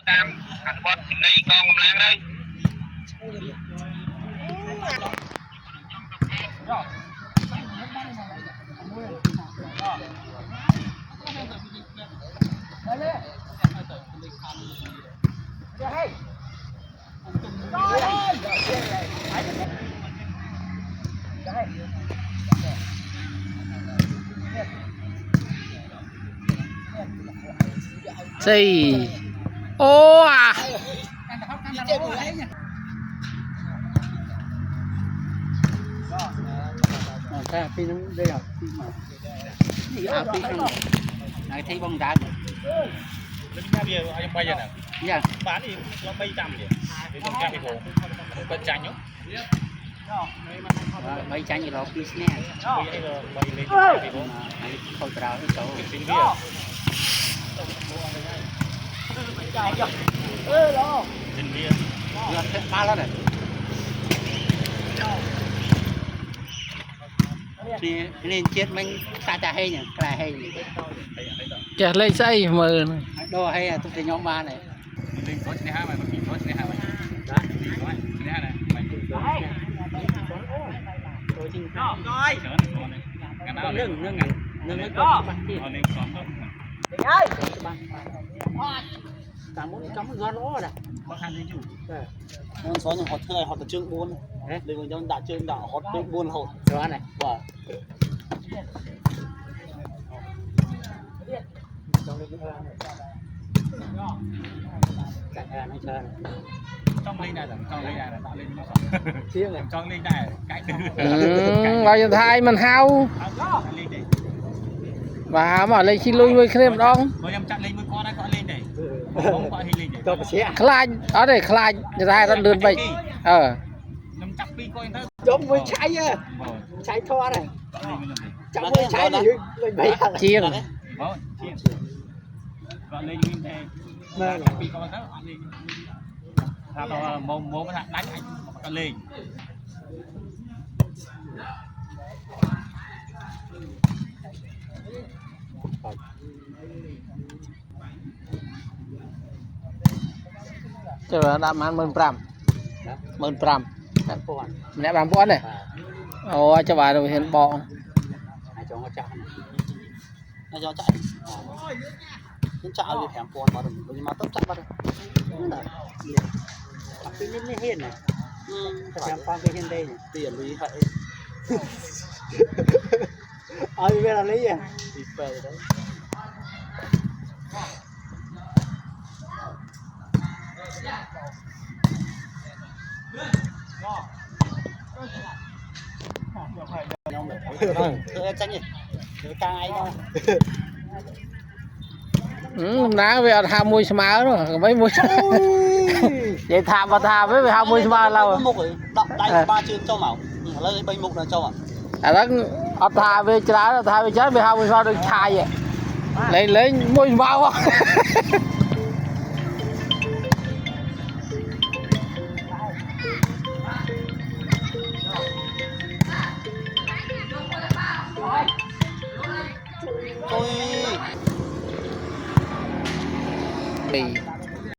tam ăn bớt này con làm đây Gì ô à ta phi nó đây học phi mà phi không này thấy bông đá Lên nhà bia anh bay giờ nào? dạ Bán thì nó bay trăm vậy. Để dùng cái hồ. Bên chanh nhá. bay chanh gì đó phi nè Bay giờ bay lên cái hồ. thôi trào cái chỗ Xin bia. Xin bia. ngược thế ba đó này nên chết mình ta chả hay nhỉ là hay chả lấy xây mờ đồ hay à tôi thấy nhóm ba này Lên có này ha mày mình có này ha mày. Đó. Này ha này. Mày. tôi chinh Rồi. Cái nào nâng nó có bắt tiền lên xóm đó. cả muốn cắm gió lỗ này Có khăn đi chủ. nó xóa những hột thơi hột trương buôn đừng có trong đã trương đạo hột trương buôn hột đó này vâng cả nó chơi Trong lên này là tạo lên chiếng này trong lên này cái vào giờ thay mình hao lên đây. và mà lấy chi lui với thêm đong Rồi em chặn lên với con này con lên đây. Không gọi lên đây. tôi phải xe khai ở đây khai giờ thay con lươn bệnh Nằm chặt pin coi thôi. giống với cháy á cháy thoa này chẳng với cháy gì lên bảy chiêng Vâng, chiên. Gọi lên nguyên thế. Chặt pin coi thôi, ăn đi. Thằng mồm cái thằng đánh anh con lên. chờ đạm ăn mơn pram con nè làm bón này ồ cho bà rồi hiện bọ hai cho nó chạy nó cho chạy nó chạy về thèm con mà đừng nhưng mà tốc chạy vào đây tập cái lên hiên này thèm con cái hiên đây này tiền lý vậy bây giờ là lý à thì về đấy thôi tránh đi càng ấy đâu ná về tham mùi smá nữa mấy mùi vậy tham với tham mùi smá lâu mục rồi đây ba chương châu mỏng lấy bay mục là châu à đó ở thà về trái về tham mùi smá được thai vậy lấy mùi smá quá tôi bị